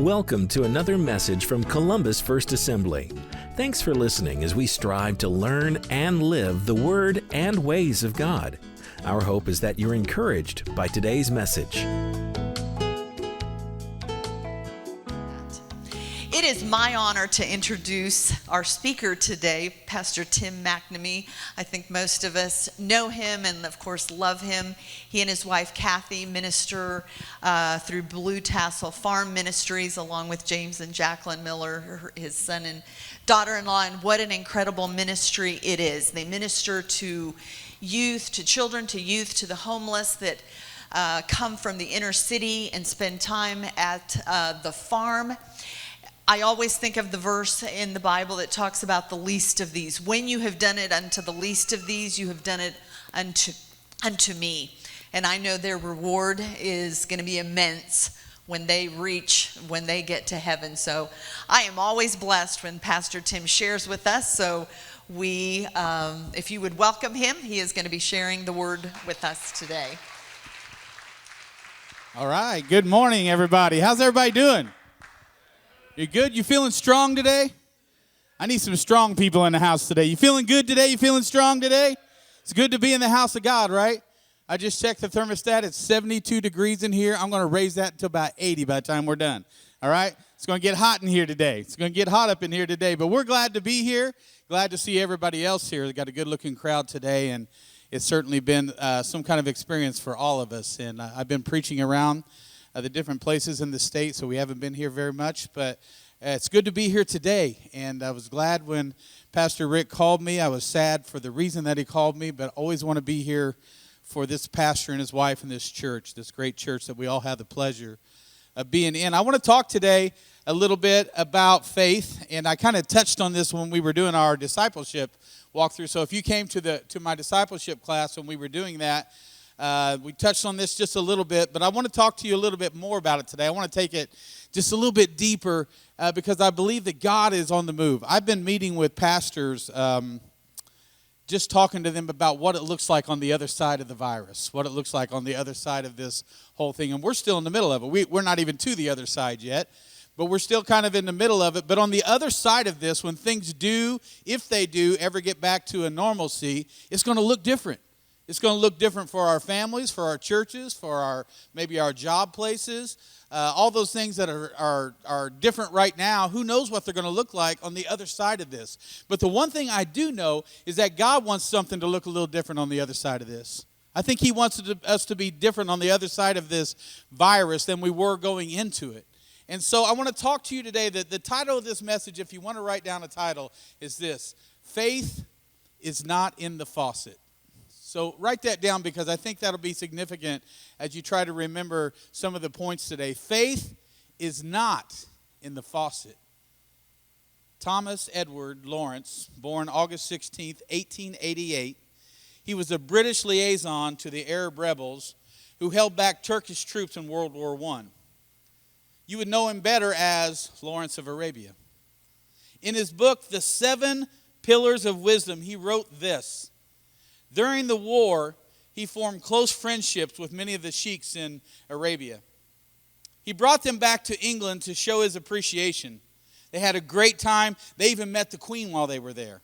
Welcome to another message from Columbus First Assembly. Thanks for listening as we strive to learn and live the Word and ways of God. Our hope is that you're encouraged by today's message. It is my honor to introduce our speaker today, Pastor Tim McNamee. I think most of us know him and, of course, love him. He and his wife, Kathy, minister through Blue Tassel Farm Ministries, along with James and Jacqueline Miller, his son and daughter-in-law, and what an incredible ministry it is. They minister to youth, to children, to youth, to the homeless that come from the inner city and spend time at the farm. I always think of the verse in the Bible that talks about the least of these. When you have done it unto the least of these, you have done it unto me. And I know their reward is going to be immense when they get to heaven. So I am always blessed when Pastor Tim shares with us. So if you would welcome him, he is going to be sharing the word with us today. All right. Good morning, everybody. How's everybody doing? You good? You feeling strong today? I need some strong people in the house today. You feeling good today? You feeling strong today? It's good to be in the house of God, right? I just checked the thermostat. It's 72 degrees in here. I'm going to raise that to about 80 by the time we're done. All right? It's going to get hot in here today. It's going to get hot up in here today. But we're glad to be here. Glad to see everybody else here. We've got a good-looking crowd today, and it's certainly been some kind of experience for all of us. And I've been preaching around the different places in the state, so we haven't been here very much, but it's good to be here today. And I was glad when Pastor Rick called me. I was sad for the reason that he called me, but always want to be here for this pastor and his wife and this church, this great church that we all have the pleasure of being in. I want to talk today a little bit about faith, and I kind of touched on this when we were doing our discipleship walkthrough. So if you came to my discipleship class when we were doing that, we touched on this just a little bit, but I want to talk to you a little bit more about it today. I want to take it just a little bit deeper because I believe that God is on the move. I've been meeting with pastors, just talking to them about what it looks like on the other side of the virus, what it looks like on the other side of this whole thing. And we're still in the middle of it. We're not even to the other side yet, but we're still kind of in the middle of it. But on the other side of this, when things do, if they do, ever get back to a normalcy, it's going to look different. It's going to look different for our families, for our churches, for maybe our job places, all those things that are different right now. Who knows what they're going to look like on the other side of this? But the one thing I do know is that God wants something to look a little different on the other side of this. I think He wants us to be different on the other side of this virus than we were going into it. And so I want to talk to you today. The title of this message, if you want to write down a title, is this: Faith is not in the faucet. So write that down because I think that'll be significant as you try to remember some of the points today. Faith is not in the faucet. Thomas Edward Lawrence, born August 16th, 1888, he was a British liaison to the Arab rebels who held back Turkish troops in World War I. You would know him better as Lawrence of Arabia. In his book, The 7 Pillars of Wisdom, he wrote this: during the war, he formed close friendships with many of the sheiks in Arabia. He brought them back to England to show his appreciation. They had a great time. They even met the Queen while they were there.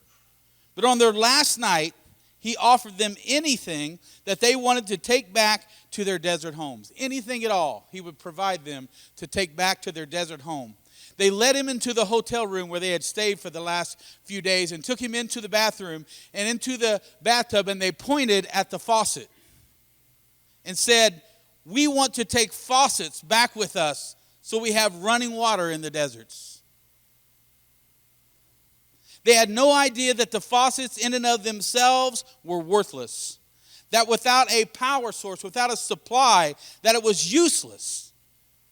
But on their last night, he offered them anything that they wanted to take back to their desert homes. Anything at all, he would provide them to take back to their desert home. They led him into the hotel room where they had stayed for the last few days and took him into the bathroom and into the bathtub, and they pointed at the faucet and said, "We want to take faucets back with us so we have running water in the deserts." They had no idea that the faucets in and of themselves were worthless, that without a power source, without a supply, that it was useless.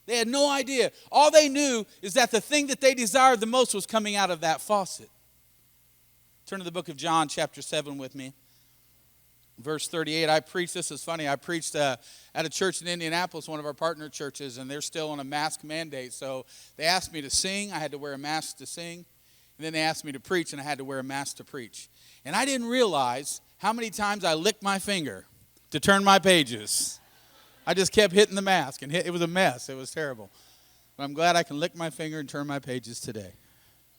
They had no idea. All they knew is that the thing that they desired the most was coming out of that faucet. Turn to the book of John, chapter 7 with me. Verse 38, this is funny, I preached at a church in Indianapolis, one of our partner churches, and they're still on a mask mandate. So they asked me to sing. I had to wear a mask to sing. And then they asked me to preach, and I had to wear a mask to preach. And I didn't realize how many times I licked my finger to turn my pages. I just kept hitting the mask, and it was a mess. It was terrible. But I'm glad I can lick my finger and turn my pages today.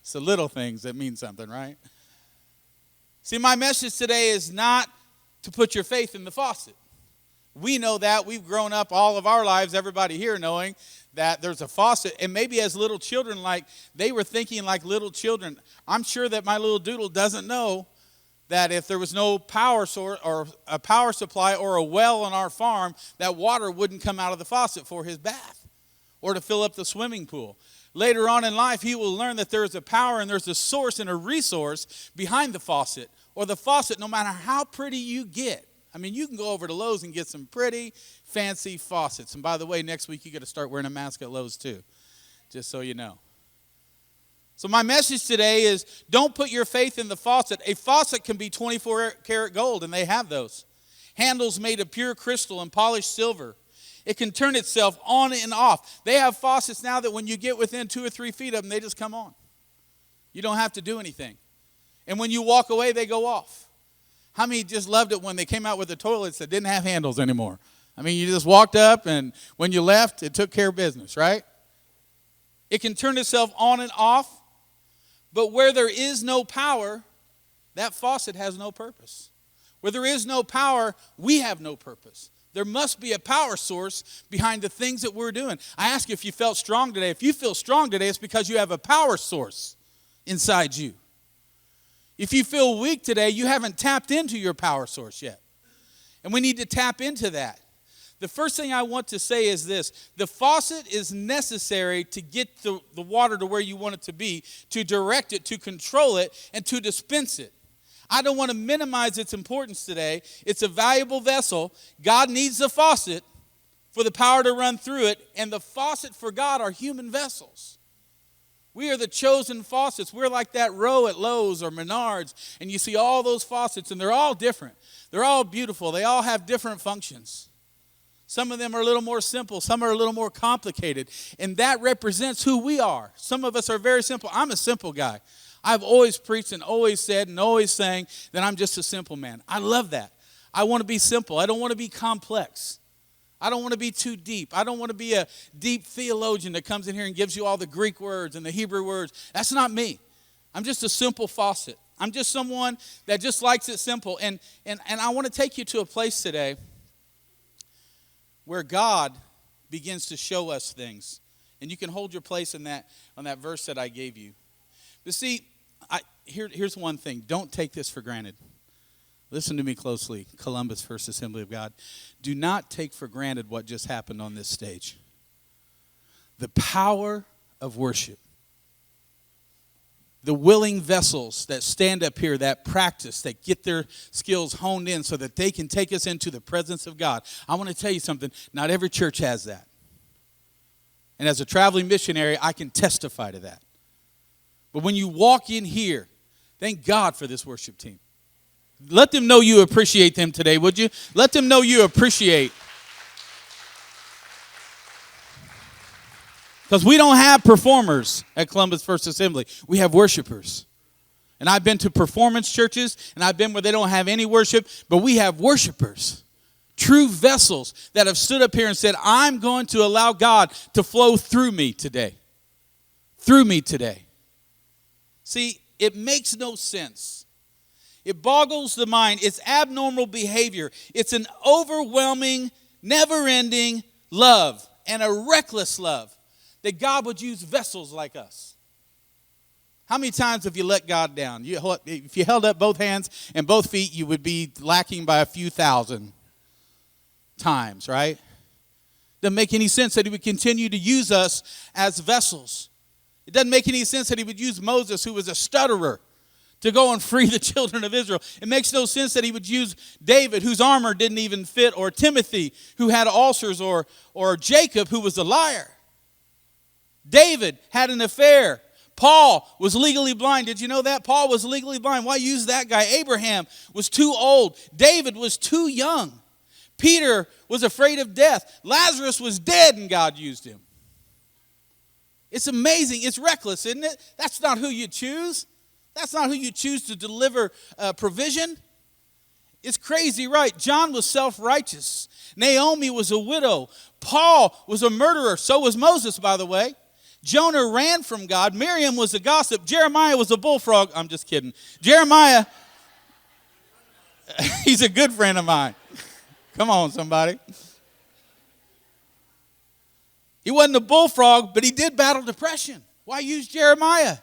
It's the little things that mean something, right? See, my message today is not to put your faith in the faucet. We know that. We've grown up all of our lives, everybody here knowing that there's a faucet. And maybe as little children, like they were thinking like little children. I'm sure that my little doodle doesn't know that if there was no power source or a power supply or a well on our farm, that water wouldn't come out of the faucet for his bath or to fill up the swimming pool. Later on in life, he will learn that there is a power and there's a source and a resource behind the faucet. Or the faucet, no matter how pretty you get. I mean, you can go over to Lowe's and get some pretty fancy faucets. And by the way, next week you got to start wearing a mask at Lowe's too, just so you know. So my message today is don't put your faith in the faucet. A faucet can be 24 karat gold, and they have those. Handles made of pure crystal and polished silver. It can turn itself on and off. They have faucets now that when you get within 2 or 3 feet of them, they just come on. You don't have to do anything. And when you walk away, they go off. How many just loved it when they came out with the toilets that didn't have handles anymore? I mean, you just walked up, and when you left, it took care of business, right? It can turn itself on and off, but where there is no power, that faucet has no purpose. Where there is no power, we have no purpose. There must be a power source behind the things that we're doing. I ask you if you felt strong today. If you feel strong today, it's because you have a power source inside you. If you feel weak today, you haven't tapped into your power source yet. And we need to tap into that. The first thing I want to say is this. The faucet is necessary to get the water to where you want it to be, to direct it, to control it, and to dispense it. I don't want to minimize its importance today. It's a valuable vessel. God needs the faucet for the power to run through it, and the faucet for God are human vessels. We are the chosen faucets. We're like that row at Lowe's or Menards, and you see all those faucets, and they're all different. They're all beautiful. They all have different functions. Some of them are a little more simple. Some are a little more complicated, and that represents who we are. Some of us are very simple. I'm a simple guy. I've always preached and always said and always sang that I'm just a simple man. I love that. I want to be simple. I don't want to be complex. I don't want to be too deep. I don't want to be a deep theologian that comes in here and gives you all the Greek words and the Hebrew words. That's not me. I'm just a simple faucet. I'm just someone that just likes it simple. And I want to take you to a place today where God begins to show us things. And you can hold your place in that on that verse that I gave you. But see, here's one thing. Don't take this for granted. Listen to me closely, Columbus First Assembly of God. Do not take for granted what just happened on this stage. The power of worship. The willing vessels that stand up here, that practice, that get their skills honed in so that they can take us into the presence of God. I want to tell you something. Not every church has that. And as a traveling missionary, I can testify to that. But when you walk in here, thank God for this worship team. Let them know you appreciate them today, would you? Let them know you appreciate. Because we don't have performers at Columbus First Assembly. We have worshipers. And I've been to performance churches, and I've been where they don't have any worship, but we have worshipers. True vessels that have stood up here and said, I'm going to allow God to flow through me today. Through me today. See, it makes no sense. It boggles the mind. It's abnormal behavior. It's an overwhelming, never-ending love and a reckless love that God would use vessels like us. How many times have you let God down? If you held up both hands and both feet, you would be lacking by a few thousand times, right? Doesn't make any sense that he would continue to use us as vessels. It doesn't make any sense that he would use Moses, who was a stutterer, to go and free the children of Israel. It makes no sense that he would use David, whose armor didn't even fit, or Timothy, who had ulcers, or Jacob, who was a liar. David had an affair. Paul was legally blind. Did you know that? Paul was legally blind. Why use that guy? Abraham was too old. David was too young. Peter was afraid of death. Lazarus was dead and God used him. It's amazing. It's reckless, isn't it? That's not who you choose. That's not who you choose to deliver provision. It's crazy, right? John was self-righteous. Naomi was a widow. Paul was a murderer. So was Moses, by the way. Jonah ran from God. Miriam was a gossip. Jeremiah was a bullfrog. I'm just kidding. Jeremiah, he's a good friend of mine. Come on, somebody. He wasn't a bullfrog, but he did battle depression. Why use Jeremiah?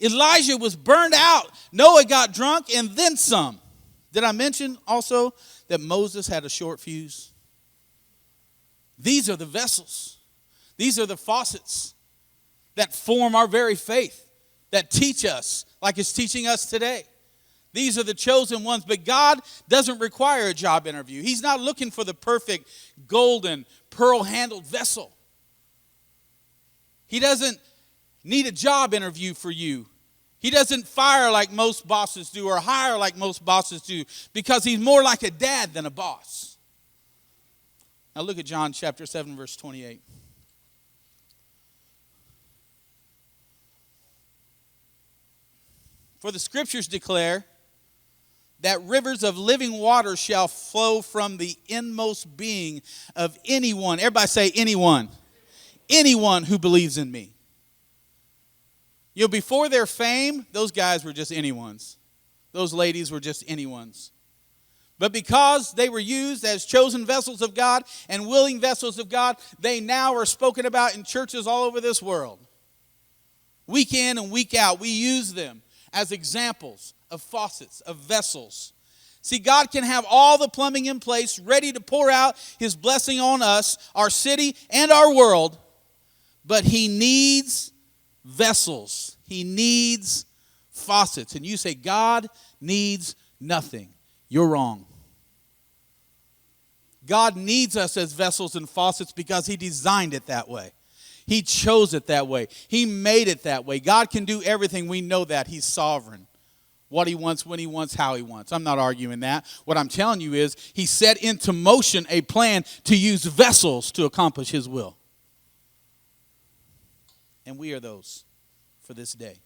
Elijah was burned out. Noah got drunk and then some. Did I mention also that Moses had a short fuse? These are the vessels. These are the faucets that form our very faith, that teach us like it's teaching us today. These are the chosen ones, but God doesn't require a job interview. He's not looking for the perfect golden, pearl-handled vessel. He doesn't need a job interview for you. He doesn't fire like most bosses do or hire like most bosses do because he's more like a dad than a boss. Now look at John chapter 7, verse 28. For the scriptures declare that rivers of living water shall flow from the inmost being of anyone. Everybody say anyone. Anyone who believes in me. You know, before their fame, those guys were just anyone's. Those ladies were just anyone's. But because they were used as chosen vessels of God and willing vessels of God, they now are spoken about in churches all over this world. Week in and week out, we use them as examples of faucets, of vessels. See, God can have all the plumbing in place, ready to pour out his blessing on us, our city, and our world, but he needs vessels. He needs faucets. And you say, God needs nothing. You're wrong. God needs us as vessels and faucets because he designed it that way. He chose it that way. He made it that way. God can do everything. We know that. He's sovereign. What he wants, when he wants, how he wants. I'm not arguing that. What I'm telling you is he set into motion a plan to use vessels to accomplish his will. And we are those for this day.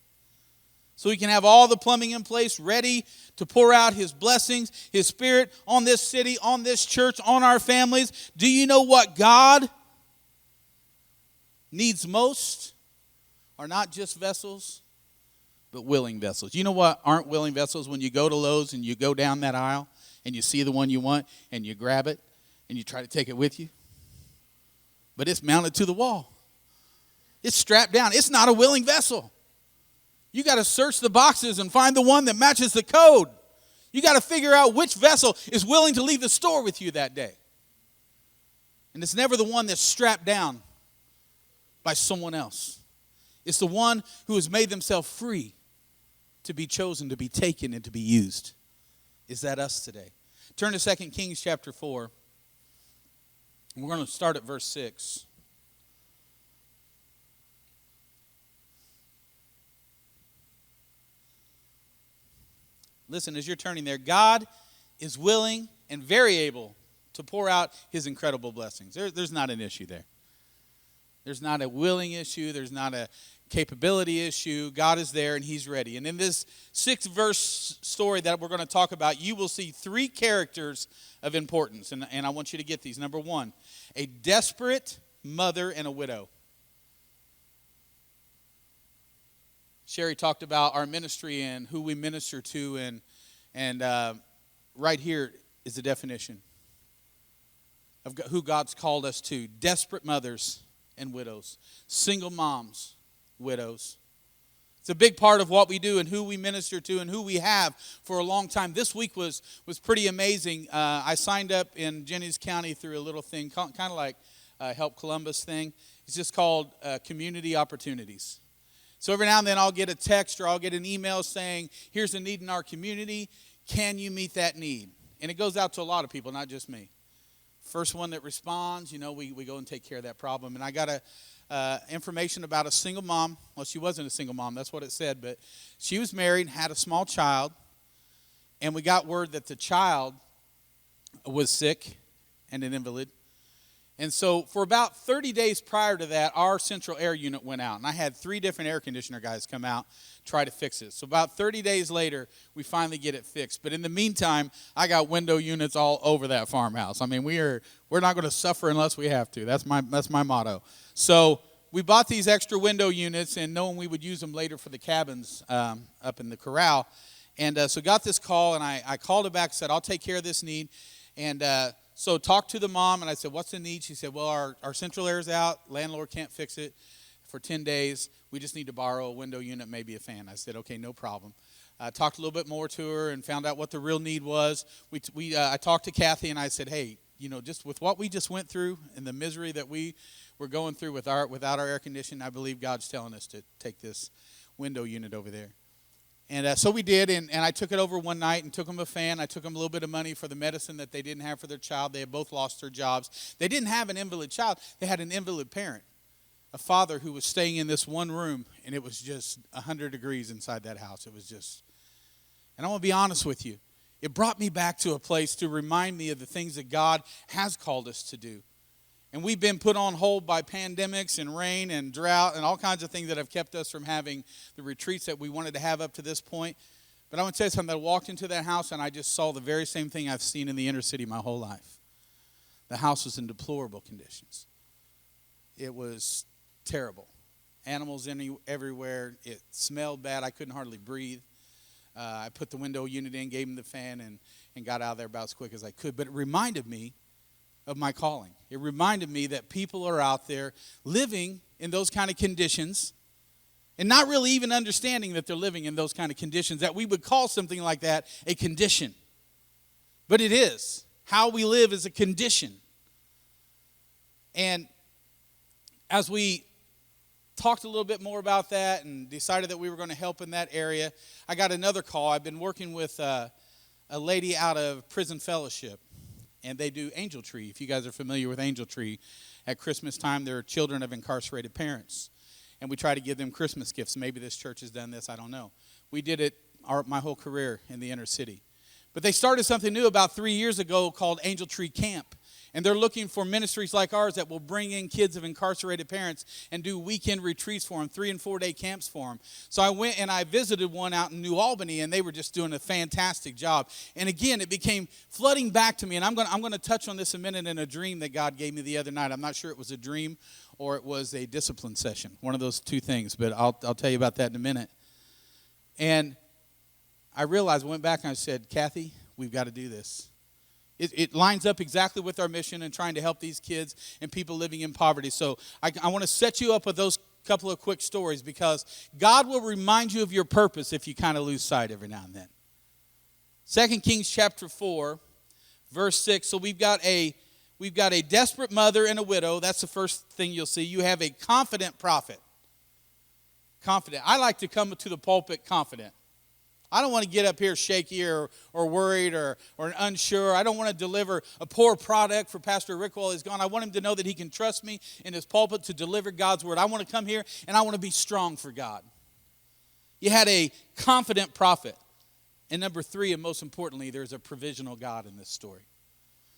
So he can have all the plumbing in place, ready to pour out his blessings, his spirit on this city, on this church, on our families. Do you know what God needs most? Are not just vessels, but willing vessels. You know what aren't willing vessels? When you go to Lowe's and you go down that aisle and you see the one you want and you grab it and you try to take it with you. But it's mounted to the wall. It's strapped down. It's not a willing vessel. You got to search the boxes and find the one that matches the code. You got to figure out which vessel is willing to leave the store with you that day. And it's never the one that's strapped down by someone else. It's the one who has made themselves free to be chosen, to be taken, and to be used. Is that us today? Turn to 2 Kings chapter 4. And we're going to start at verse 6. Listen, as you're turning there, God is willing and very able to pour out his incredible blessings. There's not an issue there. There's not a willing issue. There's not a capability issue. God is there and he's ready. And in this 6-verse story that we're going to talk about, you will see 3 characters of importance. And I want you to get these. Number 1, a desperate mother and a widow. Sherry talked about our ministry and who we minister to, and right here is the definition of who God's called us to. Desperate mothers and widows. Single moms, widows. It's a big part of what we do and who we minister to and who we have for a long time. This week was pretty amazing. I signed up in Jennings County through a little thing, kind of like Help Columbus thing. It's just called Community Opportunities. So every now and then I'll get a text or I'll get an email saying, here's a need in our community. Can you meet that need? And it goes out to a lot of people, not just me. First one that responds, we go and take care of that problem. And I got information about a single mom. Well, she wasn't a single mom. That's what it said. But she was married, had a small child. And we got word that the child was sick and an invalid. And so for about 30 days prior to that, our central air unit went out. And I had 3 different air conditioner guys come out, try to fix it. So about 30 days later, we finally get it fixed. But in the meantime, I got window units all over that farmhouse. I mean, we're not going to suffer unless we have to. That's my motto. So we bought these extra window units, and knowing we would use them later for the cabins up in the corral. And so got this call, and I called her back and said, I'll take care of this need. And so talked to the mom, and I said, what's the need? She said, well, our central air is out. Landlord can't fix it for 10 days. We just need to borrow a window unit, maybe a fan. I said, okay, no problem. I talked a little bit more to her and found out what the real need was. I talked to Kathy, and I said, hey, just with what we just went through and the misery that we were going through without our air conditioning, I believe God's telling us to take this window unit over there. And so we did, and I took it over one night and took them a fan. I took them a little bit of money for the medicine that they didn't have for their child. They had both lost their jobs. They didn't have an invalid child. They had an invalid parent, a father who was staying in this one room, and it was just 100 degrees inside that house. It was just, and I want to be honest with you, it brought me back to a place to remind me of the things that God has called us to do. And we've been put on hold by pandemics and rain and drought and all kinds of things that have kept us from having the retreats that we wanted to have up to this point. But I want to tell you something. I walked into that house and I just saw the very same thing I've seen in the inner city my whole life. The house was in deplorable conditions. It was terrible. Animals everywhere. It smelled bad. I couldn't hardly breathe. I put the window unit in, gave him the fan, and got out of there about as quick as I could. But it reminded me of my calling. It reminded me that people are out there living in those kind of conditions and not really even understanding that they're living in those kind of conditions, that we would call something like that a condition. But it is. How we live is a condition. And as we talked a little bit more about that and decided that we were going to help in that area, I got another call. I've been working with a lady out of Prison Fellowship. And they do Angel Tree. If you guys are familiar with Angel Tree, at Christmas time, they're children of incarcerated parents. And we try to give them Christmas gifts. Maybe this church has done this, I don't know. We did it my whole career in the inner city. But they started something new about 3 years ago called Angel Tree Camp. And they're looking for ministries like ours that will bring in kids of incarcerated parents and do weekend retreats for them, 3 and 4 day camps for them. So I went and I visited one out in New Albany, and they were just doing a fantastic job. And again, it became flooding back to me. And I'm going to touch on this a minute in a dream that God gave me the other night. I'm not sure it was a dream or it was a discipline session, one of those two things. But I'll tell you about that in a minute. And I realized, I went back and I said, Kathy, we've got to do this. It lines up exactly with our mission and trying to help these kids and people living in poverty. So I want to set you up with those couple of quick stories, because God will remind you of your purpose if you kind of lose sight every now and then. 2 Kings chapter 4, verse 6. So we've got a desperate mother and a widow. That's the first thing you'll see. You have a confident prophet. Confident. I like to come to the pulpit confident. I don't want to get up here shaky or worried or unsure. I don't want to deliver a poor product for Pastor Rick while he's gone. I want him to know that he can trust me in his pulpit to deliver God's word. I want to come here and I want to be strong for God. You had a confident prophet. And number 3, and most importantly, there's a provisional God in this story.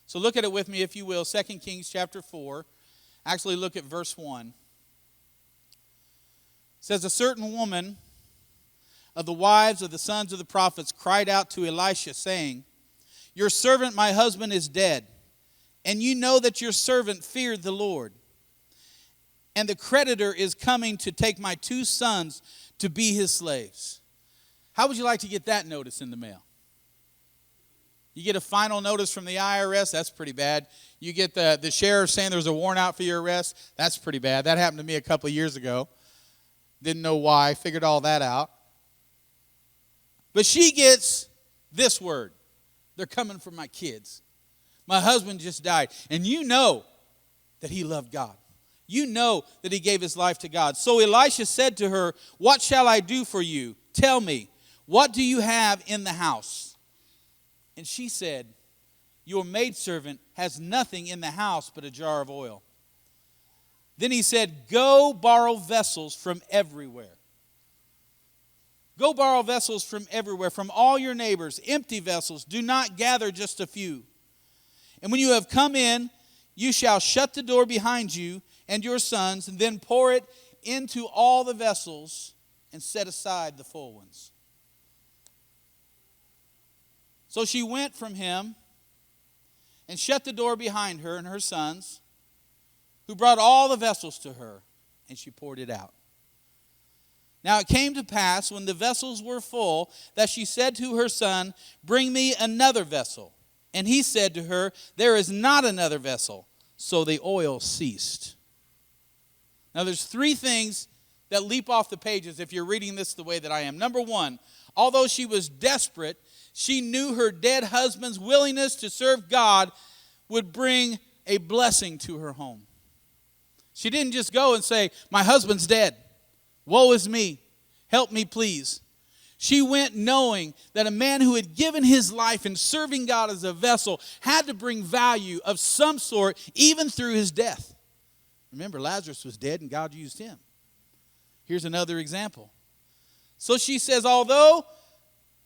So look at it with me, if you will. 2 Kings chapter 4. Actually, look at verse 1. It says, a certain woman of the wives of the sons of the prophets cried out to Elisha, saying, your servant, my husband, is dead, and you know that your servant feared the Lord. And the creditor is coming to take my 2 sons to be his slaves. How would you like to get that notice in the mail? You get a final notice from the IRS, that's pretty bad. You get the sheriff saying there's a warrant out for your arrest, that's pretty bad. That happened to me a couple of years ago. Didn't know why, figured all that out. But she gets this word. They're coming for my kids. My husband just died. And you know that he loved God. You know that he gave his life to God. So Elisha said to her, what shall I do for you? Tell me, what do you have in the house? And she said, your maidservant has nothing in the house but a jar of oil. Then he said, go borrow vessels from everywhere. Go borrow vessels from everywhere, from all your neighbors, empty vessels. Do not gather just a few. And when you have come in, you shall shut the door behind you and your sons, and then pour it into all the vessels and set aside the full ones. So she went from him and shut the door behind her and her sons, who brought all the vessels to her. and she poured it out. Now it came to pass, when the vessels were full, that she said to her son, "Bring me another vessel." And he said to her, "There is not another vessel." So the oil ceased. Now there's three things that leap off the pages if you're reading this the way that I am. Number one, although she was desperate, she knew her dead husband's willingness to serve God would bring a blessing to her home. She didn't just go and say, "My husband's dead. Woe is me. Help me, please." She went knowing that a man who had given his life in serving God as a vessel had to bring value of some sort even through his death. Remember, Lazarus was dead and God used him. Here's another example. So she says, although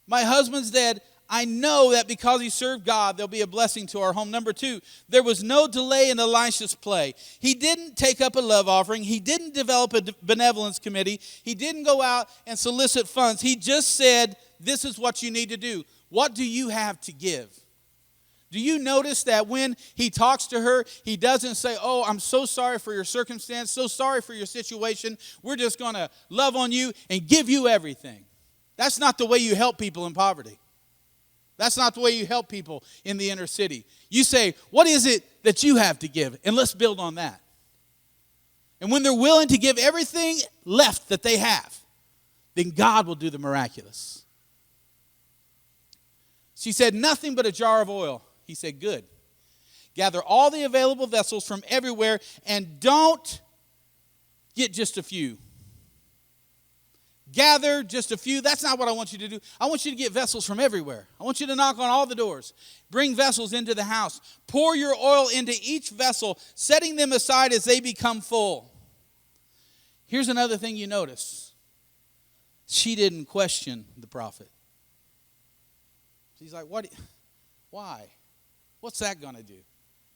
my husband's dead, I know that because he served God, there'll be a blessing to our home. Number two, there was no delay in Elisha's play. He didn't take up a love offering. He didn't develop a benevolence committee. He didn't go out and solicit funds. He just said, this is what you need to do. What do you have to give? Do you notice that when he talks to her, he doesn't say, "Oh, I'm so sorry for your circumstance, so sorry for your situation. We're just going to love on you and give you everything." That's not the way you help people in poverty. That's not the way you help people in the inner city. You say, "What is it that you have to give?" And let's build on that. And when they're willing to give everything left that they have, then God will do the miraculous. She said, "Nothing but a jar of oil." He said, "Good. Gather all the available vessels from everywhere and don't get just a few. Gather just a few. That's not what I want you to do. I want you to get vessels from everywhere. I want you to knock on all the doors. Bring vessels into the house. Pour your oil into each vessel, setting them aside as they become full." Here's another thing you notice. She didn't question the prophet. She's like, why? What's that going to do?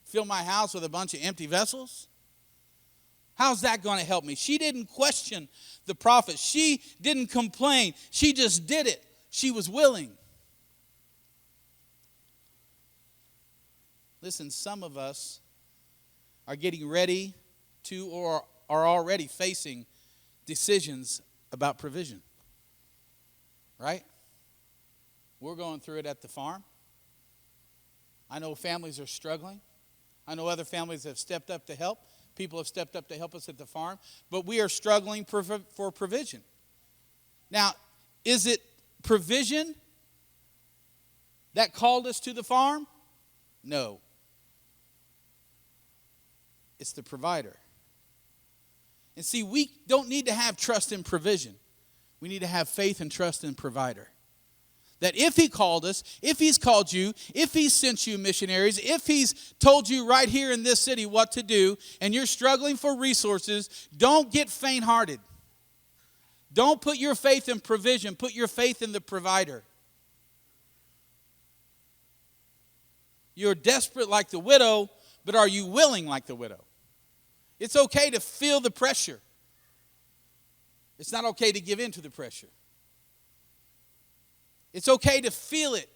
Fill my house with a bunch of empty vessels? How's that going to help me? She didn't question the prophet. She didn't complain. She just did it. She was willing. Listen, some of us are getting ready to or are already facing decisions about provision. Right? We're going through it at the farm. I know families are struggling. I know other families have stepped up to help. People have stepped up to help us at the farm. But we are struggling for provision. Now, is it provision that called us to the farm? No. It's the provider. And see, we don't need to have trust in provision. We need to have faith and trust in provider. That if he called us, if he's called you, if he's sent you missionaries, if he's told you right here in this city what to do, and you're struggling for resources, don't get faint-hearted. Don't put your faith in provision. Put your faith in the provider. You're desperate like the widow, but are you willing like the widow? It's okay to feel the pressure. It's not okay to give in to the pressure. It's okay to feel it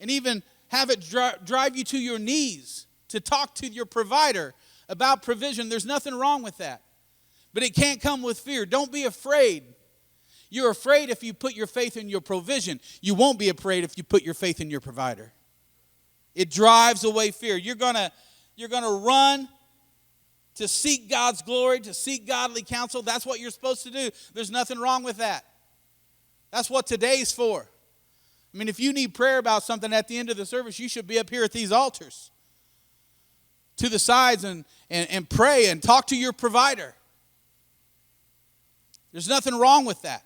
and even have it drive you to your knees to talk to your provider about provision. There's nothing wrong with that. But it can't come with fear. Don't be afraid. You're afraid if you put your faith in your provision. You won't be afraid if you put your faith in your provider. It drives away fear. You're gonna run to seek God's glory, to seek godly counsel. That's what you're supposed to do. There's nothing wrong with that. That's what today's for. I mean, if you need prayer about something at the end of the service, you should be up here at these altars to the sides and pray and talk to your provider. There's nothing wrong with that.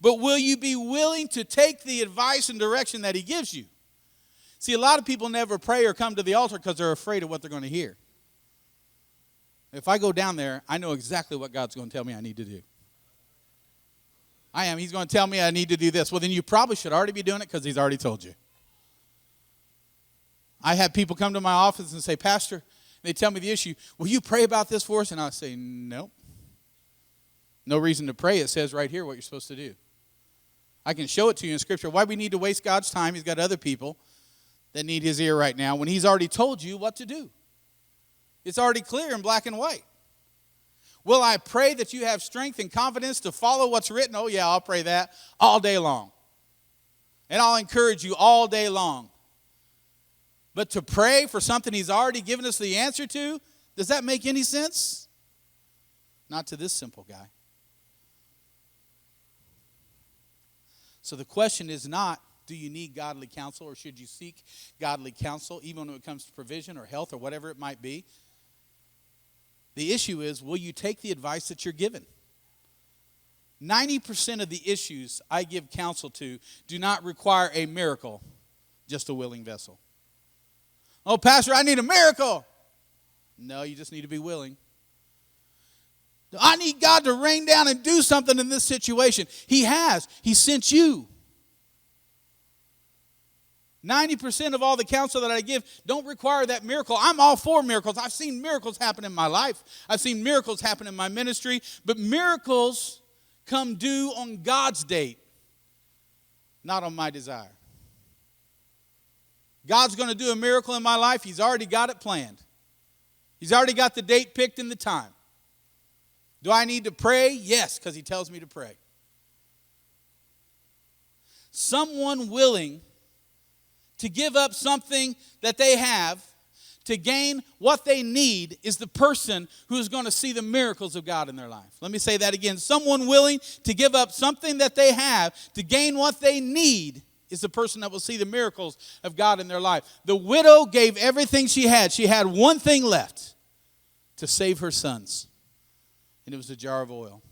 But will you be willing to take the advice and direction that he gives you? See, a lot of people never pray or come to the altar because they're afraid of what they're going to hear. If I go down there, I know exactly what God's going to tell me I need to do. He's going to tell me I need to do this. Well, then you probably should already be doing it because he's already told you. I have people come to my office and say, "Pastor," they tell me the issue. "Will you pray about this for us?" And I say, "No. No reason to pray. It says right here what you're supposed to do." I can show it to you in Scripture. Why we need to waste God's time? He's got other people that need his ear right now when he's already told you what to do. It's already clear in black and white. Will I pray that you have strength and confidence to follow what's written? Oh, yeah, I'll pray that all day long. And I'll encourage you all day long. But to pray for something he's already given us the answer to, does that make any sense? Not to this simple guy. So the question is not, do you need godly counsel or should you seek godly counsel, even when it comes to provision or health or whatever it might be? The issue is, will you take the advice that you're given? 90% of the issues I give counsel to do not require a miracle, just a willing vessel. Oh, Pastor, I need a miracle. No, you just need to be willing. I need God to rain down and do something in this situation. He has. He sent you. 90% of all the counsel that I give don't require that miracle. I'm all for miracles. I've seen miracles happen in my life. I've seen miracles happen in my ministry. But miracles come due on God's date, not on my desire. God's going to do a miracle in my life. He's already got it planned. He's already got the date picked and the time. Do I need to pray? Yes, because he tells me to pray. Someone willing to give up something that they have to gain what they need is the person who is going to see the miracles of God in their life. Let me say that again. Someone willing to give up something that they have to gain what they need is the person that will see the miracles of God in their life. The widow gave everything she had. She had one thing left to save her sons, and it was a jar of oil.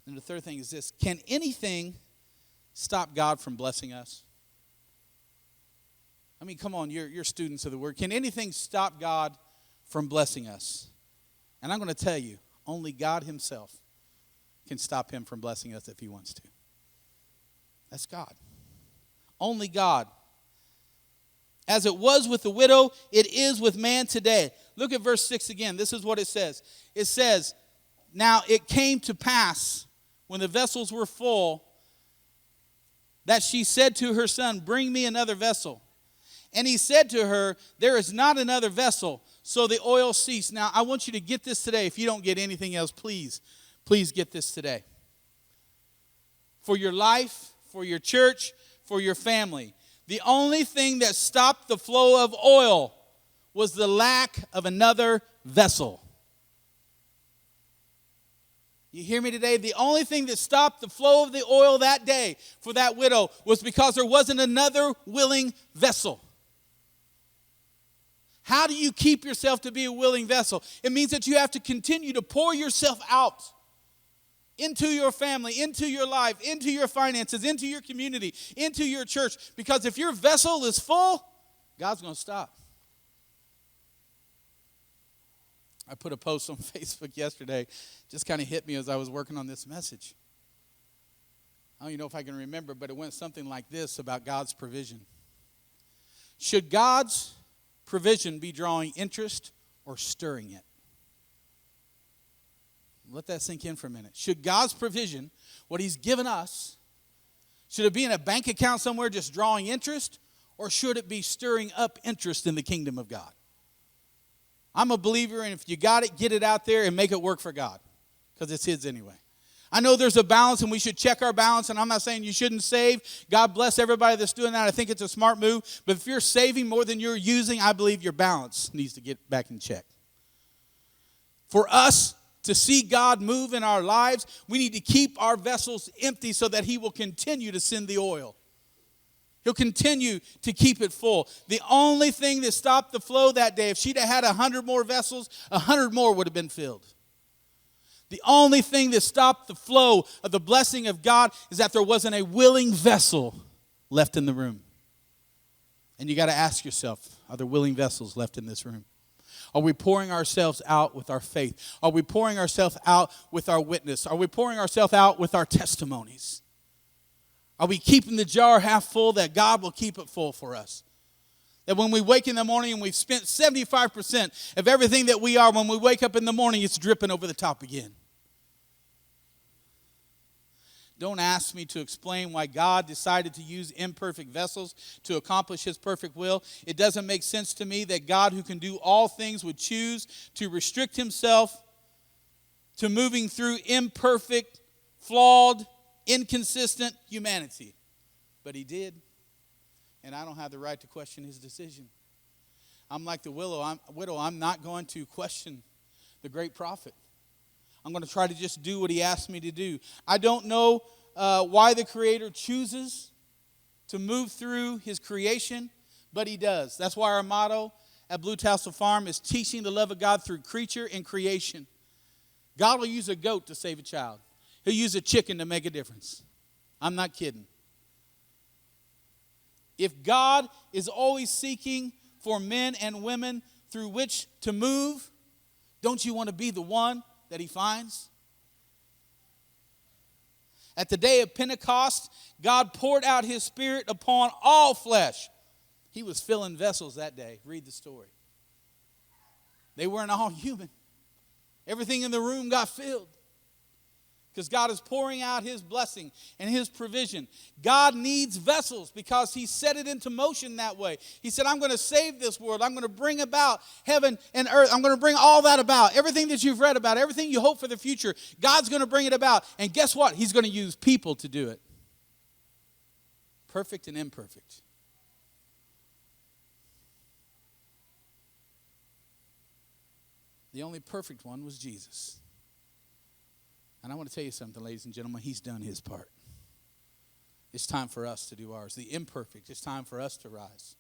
And the third thing is this: can anything stop God from blessing us? I mean, come on, you're students of the Word. Can anything stop God from blessing us? And I'm going to tell you, only God himself can stop him from blessing us if he wants to. That's God. Only God. As it was with the widow, it is with man today. Look at verse 6 again. This is what it says. It says, now it came to pass when the vessels were full that she said to her son, bring me another vessel. And he said to her, there is not another vessel. So the oil ceased. Now I want you to get this today. If you don't get anything else, please get this today. For your life, for your church, for your family. The only thing that stopped the flow of oil was the lack of another vessel. You hear me today? The only thing that stopped the flow of the oil that day for that widow was because there wasn't another willing vessel. How do you keep yourself to be a willing vessel? It means that you have to continue to pour yourself out into your family, into your life, into your finances, into your community, into your church. Because if your vessel is full, God's going to stop. I put a post on Facebook yesterday. Just kind of hit me as I was working on this message. I don't even know if I can remember, but it went something like this about God's provision. Should God's provision be drawing interest or stirring it? Let that sink in for a minute. Should God's provision, what he's given us, should it be in a bank account somewhere just drawing interest, or should it be stirring up interest in the kingdom of God? I'm a believer, and if you got it, get it out there and make it work for God, because it's his anyway. I know there's a balance, and we should check our balance, and I'm not saying you shouldn't save. God bless everybody that's doing that. I think it's a smart move. But if you're saving more than you're using, I believe your balance needs to get back in check. For us to see God move in our lives, we need to keep our vessels empty so that he will continue to send the oil. He'll continue to keep it full. The only thing that stopped the flow that day, if she'd have had 100 more vessels, 100 more would have been filled. The only thing that stopped the flow of the blessing of God is that there wasn't a willing vessel left in the room. And you got to ask yourself, are there willing vessels left in this room? Are we pouring ourselves out with our faith? Are we pouring ourselves out with our witness? Are we pouring ourselves out with our testimonies? Are we keeping the jar half full that God will keep it full for us? That when we wake in the morning and we've spent 75% of everything that we are, when we wake up in the morning, it's dripping over the top again. Don't ask me to explain why God decided to use imperfect vessels to accomplish his perfect will. It doesn't make sense to me that God, who can do all things, would choose to restrict himself to moving through imperfect, flawed, inconsistent humanity. But he did, and I don't have the right to question his decision. I'm like the widow. I'm not going to question the great prophet. I'm going to try to just do what he asked me to do. I don't know why the Creator chooses to move through his creation, but he does. That's why our motto at Blue Tassel Farm is teaching the love of God through creature and creation. God will use a goat to save a child. He'll use a chicken to make a difference. I'm not kidding. If God is always seeking for men and women through which to move, don't you want to be the one that he finds? At the day of Pentecost, God poured out his Spirit upon all flesh. He was filling vessels that day. Read the story. They weren't all human. Everything in the room got filled because God is pouring out his blessing and his provision. God needs vessels because he set it into motion that way. He said, I'm going to save this world. I'm going to bring about heaven and earth. I'm going to bring all that about. Everything that you've read about, everything you hope for the future, God's going to bring it about. And guess what? He's going to use people to do it. Perfect and imperfect. The only perfect one was Jesus. And I want to tell you something, ladies and gentlemen. He's done his part. It's time for us to do ours. The imperfect, it's time for us to rise.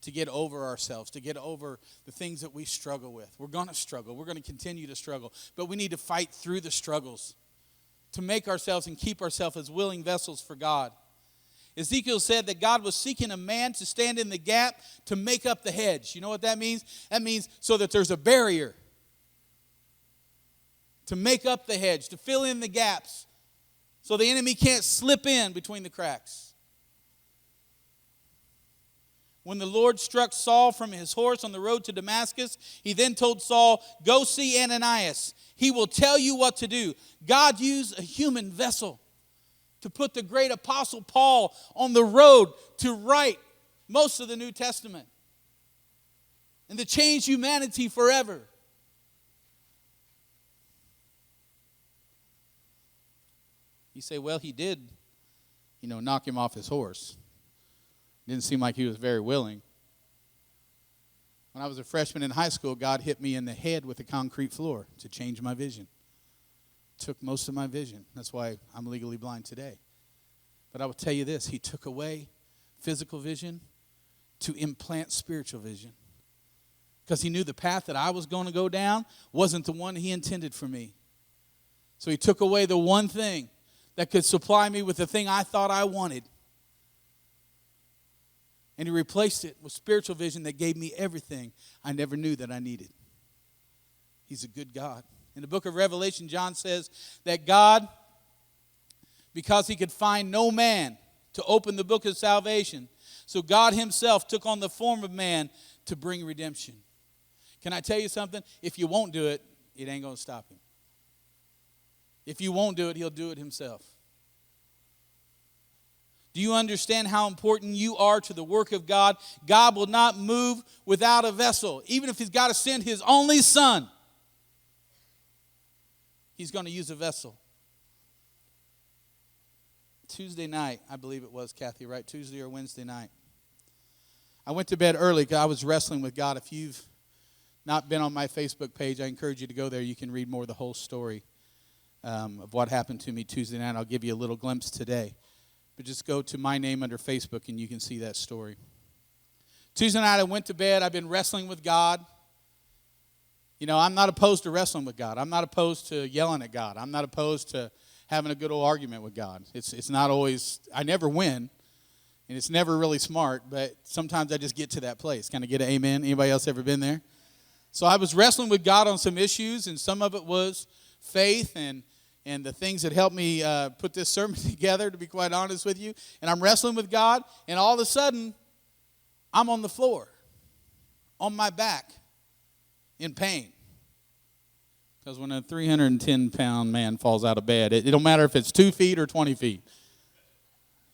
To get over ourselves, to get over the things that we struggle with. We're going to struggle. We're going to continue to struggle. But we need to fight through the struggles to make ourselves and keep ourselves as willing vessels for God. Ezekiel said that God was seeking a man to stand in the gap to make up the hedge. You know what that means? That means so that there's a barrier. To make up the hedge, to fill in the gaps, so the enemy can't slip in between the cracks. When the Lord struck Saul from his horse on the road to Damascus, he then told Saul, go see Ananias. He will tell you what to do. God used a human vessel to put the great apostle Paul on the road to write most of the New Testament and to change humanity forever. You say, well, he did, knock him off his horse. Didn't seem like he was very willing. When I was a freshman in high school, God hit me in the head with a concrete floor to change my vision. Took most of my vision. That's why I'm legally blind today. But I will tell you this, he took away physical vision to implant spiritual vision. Because he knew the path that I was going to go down wasn't the one he intended for me. So he took away the one thing that could supply me with the thing I thought I wanted. And he replaced it with spiritual vision that gave me everything I never knew that I needed. He's a good God. In the book of Revelation, John says that God, because he could find no man to open the book of salvation, so God himself took on the form of man to bring redemption. Can I tell you something? If you won't do it, it ain't going to stop him. If you won't do it, he'll do it himself. Do you understand how important you are to the work of God? God will not move without a vessel. Even if he's got to send his only son, he's going to use a vessel. Tuesday night, I believe it was, Kathy, right? Tuesday or Wednesday night. I went to bed early because I was wrestling with God. If you've not been on my Facebook page, I encourage you to go there. You can read more of the whole story of what happened to me Tuesday night. I'll give you a little glimpse today. But just go to my name under Facebook and you can see that story. Tuesday night I went to bed. I've been wrestling with God. I'm not opposed to wrestling with God. I'm not opposed to yelling at God. I'm not opposed to having a good old argument with God. It's not always, I never win. And it's never really smart, but sometimes I just get to that place. Can I get an amen? Anybody else ever been there? So I was wrestling with God on some issues, and some of it was faith and the things that helped me put this sermon together, to be quite honest with you. And I'm wrestling with God, and all of a sudden, I'm on the floor, on my back, in pain. Because when a 310-pound man falls out of bed, it don't matter if it's 2 feet or 20 feet.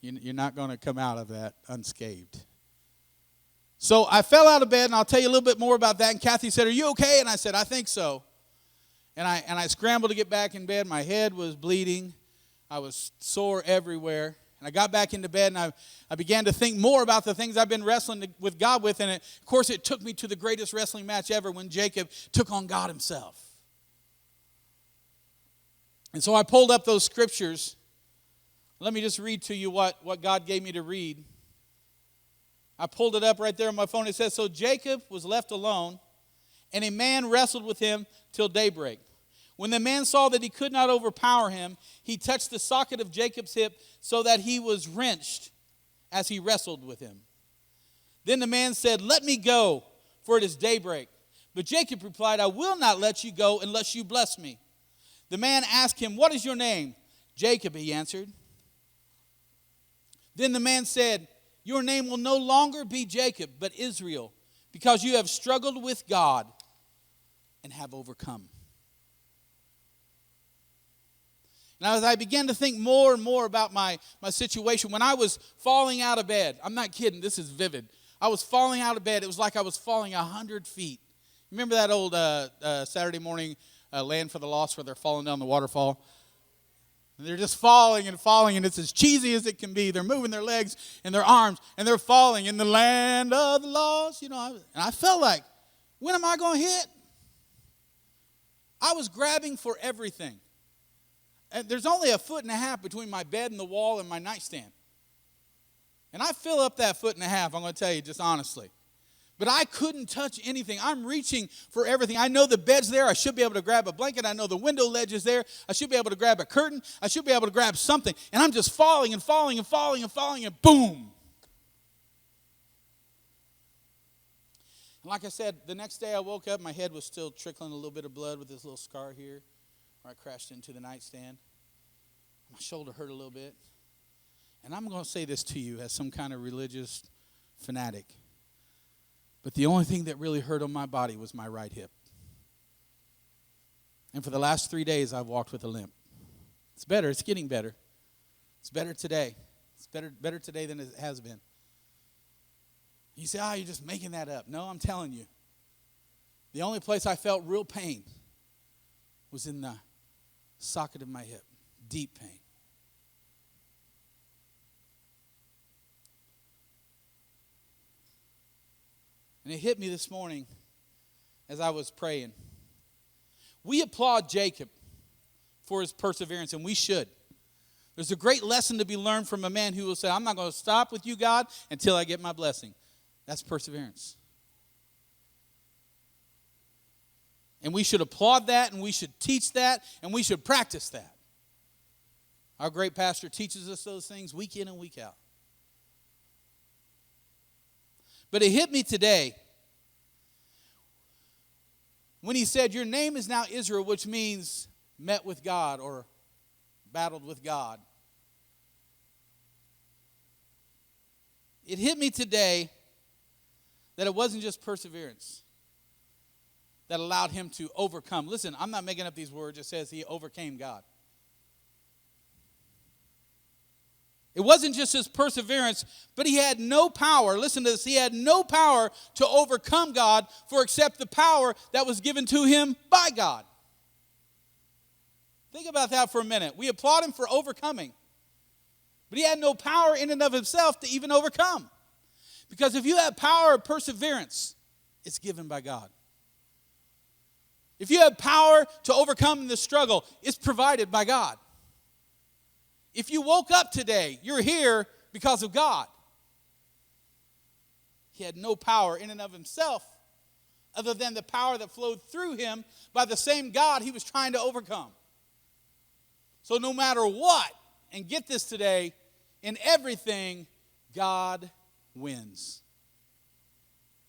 You're not going to come out of that unscathed. So I fell out of bed, and I'll tell you a little bit more about that. And Kathy said, "Are you okay?" And I said, "I think so." And I scrambled to get back in bed. My head was bleeding. I was sore everywhere. And I got back into bed, and I began to think more about the things I've been wrestling with God with. And of course, it took me to the greatest wrestling match ever when Jacob took on God himself. And so I pulled up those scriptures. Let me just read to you what God gave me to read. I pulled it up right there on my phone. It says, "So Jacob was left alone, and a man wrestled with him till daybreak. When the man saw that he could not overpower him, he touched the socket of Jacob's hip so that he was wrenched as he wrestled with him. Then the man said, 'Let me go, for it is daybreak.' But Jacob replied, 'I will not let you go unless you bless me.' The man asked him, 'What is your name?' 'Jacob,' he answered. Then the man said, 'Your name will no longer be Jacob, but Israel, because you have struggled with God and have overcome.'" Now, as I began to think more and more about my situation, when I was falling out of bed, I'm not kidding, this is vivid. I was falling out of bed. It was like I was falling 100 feet. Remember that old Saturday morning Land for the Lost where they're falling down the waterfall? And they're just falling, and it's as cheesy as it can be. They're moving their legs and their arms, and they're falling in the land of the lost. And I felt like, when am I going to hit? I was grabbing for everything. And there's only 1.5 feet between my bed and the wall and my nightstand. And I fill up that 1.5 feet, I'm going to tell you just honestly. But I couldn't touch anything. I'm reaching for everything. I know the bed's there. I should be able to grab a blanket. I know the window ledge is there. I should be able to grab a curtain. I should be able to grab something. And I'm just falling and falling and falling and falling, and boom. And like I said, the next day I woke up, my head was still trickling a little bit of blood with this little scar here where I crashed into the nightstand. My shoulder hurt a little bit. And I'm going to say this to you as some kind of religious fanatic. But the only thing that really hurt on my body was my right hip. And for the last 3 days, I've walked with a limp. It's better. It's getting better. It's better today. It's better today than it has been. You say, you're just making that up. No, I'm telling you. The only place I felt real pain was in the socket of my hip. Deep pain. And it hit me this morning as I was praying. We applaud Jacob for his perseverance, and we should. There's a great lesson to be learned from a man who will say, I'm not going to stop with you, God, until I get my blessing. That's perseverance. And we should applaud that, and we should teach that, and we should practice that. Our great pastor teaches us those things week in and week out. But it hit me today when he said, your name is now Israel, which means met with God or battled with God. It hit me today that it wasn't just perseverance that allowed him to overcome. Listen, I'm not making up these words. It says he overcame God. It wasn't just his perseverance, but he had no power. Listen to this. He had no power to overcome God except the power that was given to him by God. Think about that for a minute. We applaud him for overcoming. But he had no power in and of himself to even overcome. Because if you have power of perseverance, it's given by God. If you have power to overcome the struggle, it's provided by God. If you woke up today, you're here because of God. He had no power in and of himself other than the power that flowed through him by the same God he was trying to overcome. So no matter what, and get this today, in everything, God wins.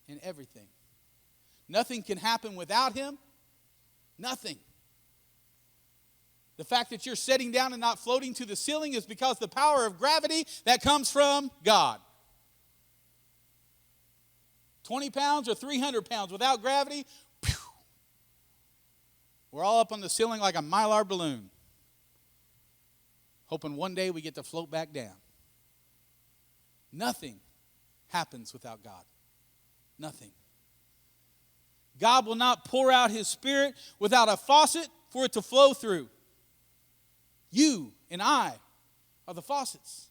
In everything. Nothing can happen without him. Nothing. The fact that you're sitting down and not floating to the ceiling is because the power of gravity that comes from God. 20 pounds or 300 pounds without gravity, We're all up on the ceiling like a Mylar balloon, hoping one day we get to float back down. Nothing happens without God. Nothing. God will not pour out his Spirit without a faucet for it to flow through. You and I are the faucets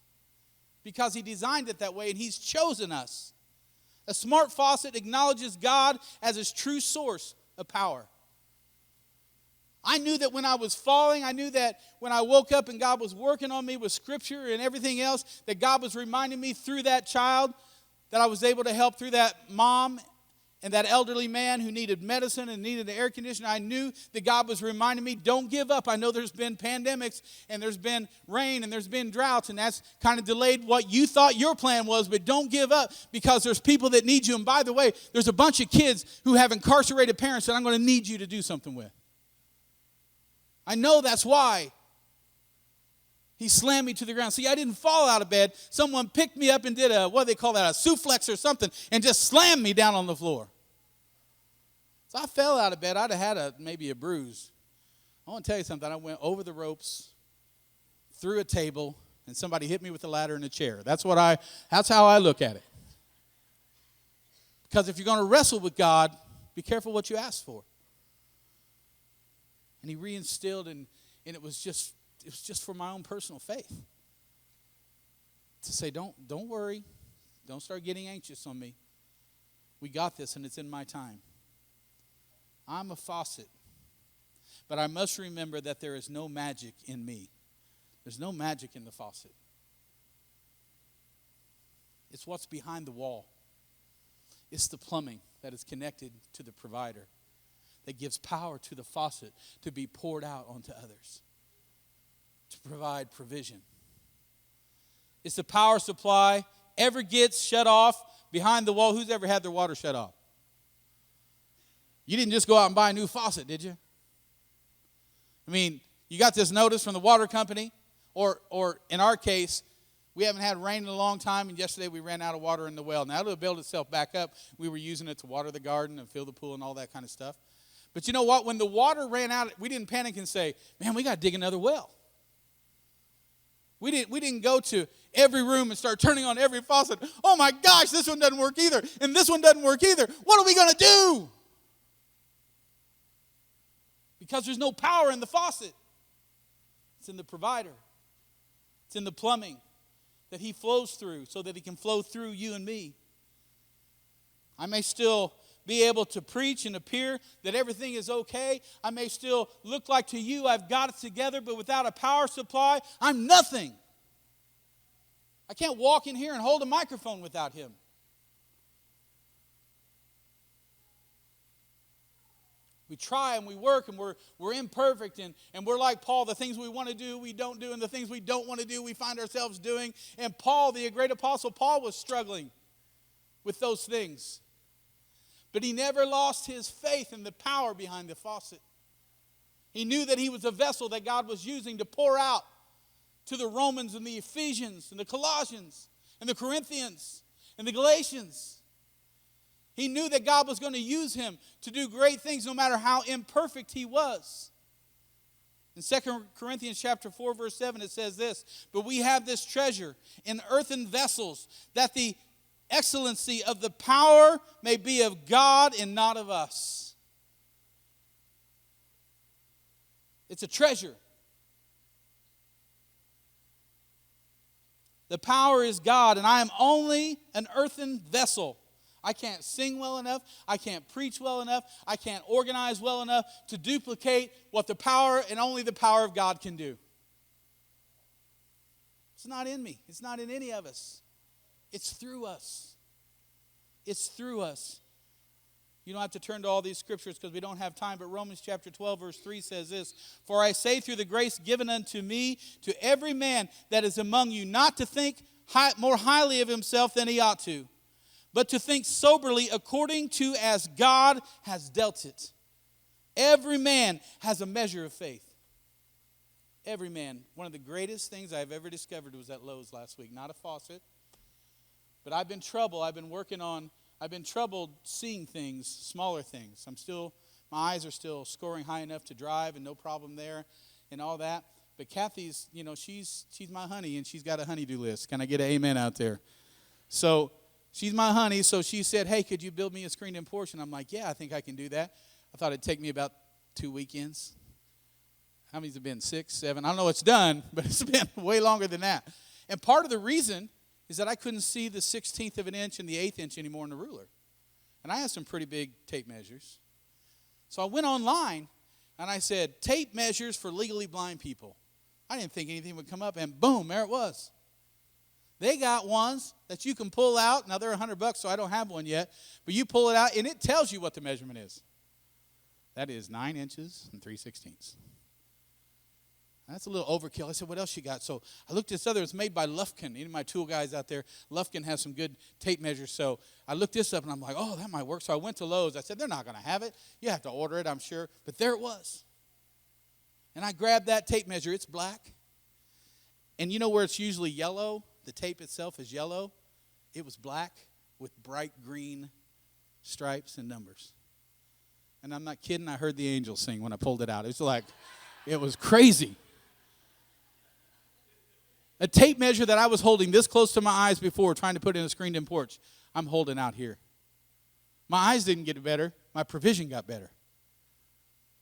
because he designed it that way and he's chosen us. A smart faucet acknowledges God as his true source of power. I knew that when I was falling, I knew that when I woke up and God was working on me with Scripture and everything else, that God was reminding me through that child that I was able to help, through that mom and that elderly man who needed medicine and needed an air conditioner. I knew that God was reminding me, don't give up. I know there's been pandemics and there's been rain and there's been droughts, and that's kind of delayed what you thought your plan was, but don't give up because there's people that need you. And by the way, there's a bunch of kids who have incarcerated parents that I'm going to need you to do something with. I know that's why he slammed me to the ground. See, I didn't fall out of bed. Someone picked me up and did a suplex or something, and just slammed me down on the floor. So I fell out of bed. I'd have had maybe a bruise. I want to tell you something. I went over the ropes, through a table, and somebody hit me with a ladder and a chair. That's how I look at it. Because if you're going to wrestle with God, be careful what you ask for. And he reinstilled, and it was just for my own personal faith. To say, don't worry. Don't start getting anxious on me. We got this, and it's in my time. I'm a faucet. But I must remember that there is no magic in me. There's no magic in the faucet. It's what's behind the wall. It's the plumbing that is connected to the provider that gives power to the faucet to be poured out onto others, to provide provision. It's the power supply ever gets shut off behind the wall. Who's ever had their water shut off? You didn't just go out and buy a new faucet, did you? I mean, you got this notice from the water company, or in our case, we haven't had rain in a long time, and yesterday we ran out of water in the well. Now it'll build itself back up. We were using it to water the garden and fill the pool and all that kind of stuff. But you know what? When the water ran out, we didn't panic and say, man, we got to dig another well. We didn't go to every room and start turning on every faucet. Oh my gosh, this one doesn't work either, and this one doesn't work either. What are we going to do? Because there's no power in the faucet. It's in the provider. It's in the plumbing that he flows through so that he can flow through you and me. I may still be able to preach and appear that everything is okay. I may still look like to you I've got it together, but without a power supply, I'm nothing. I can't walk in here and hold a microphone without him. We try and we work and we're imperfect and we're like Paul. The things we want to do, we don't do. And the things we don't want to do, we find ourselves doing. And Paul, the great apostle Paul, was struggling with those things. But he never lost his faith in the power behind the faucet. He knew that he was a vessel that God was using to pour out to the Romans and the Ephesians and the Colossians and the Corinthians and the Galatians. He knew that God was going to use him to do great things no matter how imperfect he was. In 2 Corinthians chapter 4, verse 7, it says this, "But we have this treasure in earthen vessels, that the excellency of the power may be of God and not of us." It's a treasure. The power is God, and I am only an earthen vessel. I can't sing well enough. I can't preach well enough. I can't organize well enough to duplicate what the power and only the power of God can do. It's not in me. It's not in any of us. It's through us. It's through us. You don't have to turn to all these scriptures because we don't have time, but Romans chapter 12, verse 3 says this, "For I say through the grace given unto me, to every man that is among you, not to think more highly of himself than he ought to, but to think soberly according to as God has dealt it." Every man has a measure of faith. Every man. One of the greatest things I've ever discovered was at Lowe's last week. Not a faucet, but I've been troubled seeing things, smaller things. I'm still My eyes are still scoring high enough to drive and no problem there and all that. But Kathy's, she's my honey, and she's got a honey-do list. Can I get an amen out there? So she's my honey, so she said, hey, could you build me a screened-in porch? And I'm like, yeah, I think I can do that. I thought it'd take me about 2 weekends. How many's it been? 6, 7? I don't know what's done, but it's been way longer than that. And part of the reason is that I couldn't see the 1/16 of an inch and the 1/8 inch anymore in the ruler. And I had some pretty big tape measures. So I went online, and I said, tape measures for legally blind people. I didn't think anything would come up, and boom, there it was. They got ones that you can pull out. Now, they're $100, so I don't have one yet. But you pull it out, and it tells you what the measurement is. That is 9 inches and 3/16. That's a little overkill. I said, what else you got? So I looked at this other. It's made by Lufkin. Any of my tool guys out there, Lufkin has some good tape measures. So I looked this up, and I'm like, oh, that might work. So I went to Lowe's. I said, they're not going to have it. You have to order it, I'm sure. But there it was. And I grabbed that tape measure. It's black. And you know where it's usually yellow? The tape itself is yellow. It was black with bright green stripes and numbers. And I'm not kidding. I heard the angels sing when I pulled it out. It was like, it was crazy. A tape measure that I was holding this close to my eyes before, trying to put in a screened-in porch, I'm holding out here. My eyes didn't get better. My provision got better.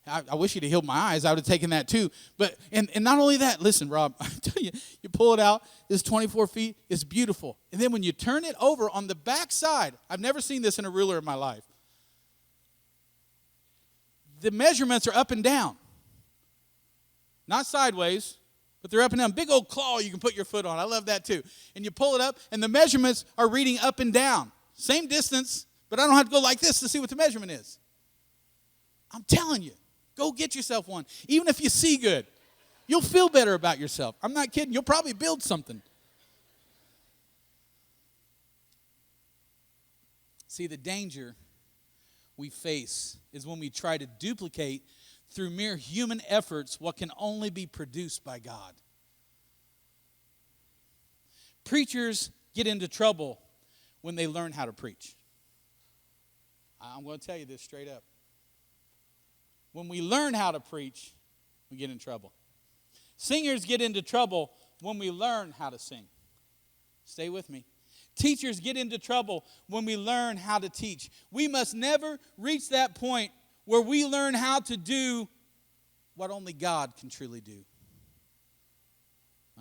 I wish he'd have healed my eyes. I would have taken that too. But and not only that, listen, Rob, I tell you, you pull it out, it's 24 feet, it's beautiful. And then when you turn it over on the back side, I've never seen this in a ruler in my life. The measurements are up and down. Not sideways, but they're up and down. Big old claw you can put your foot on. I love that too. And you pull it up, and the measurements are reading up and down. Same distance, but I don't have to go like this to see what the measurement is. I'm telling you, go get yourself one. Even if you see good, you'll feel better about yourself. I'm not kidding. You'll probably build something. See, the danger we face is when we try to duplicate through mere human efforts what can only be produced by God. Preachers get into trouble when they learn how to preach. I'm going to tell you this straight up. When we learn how to preach, we get in trouble. Singers get into trouble when we learn how to sing. Stay with me. Teachers get into trouble when we learn how to teach. We must never reach that point where we learn how to do what only God can truly do.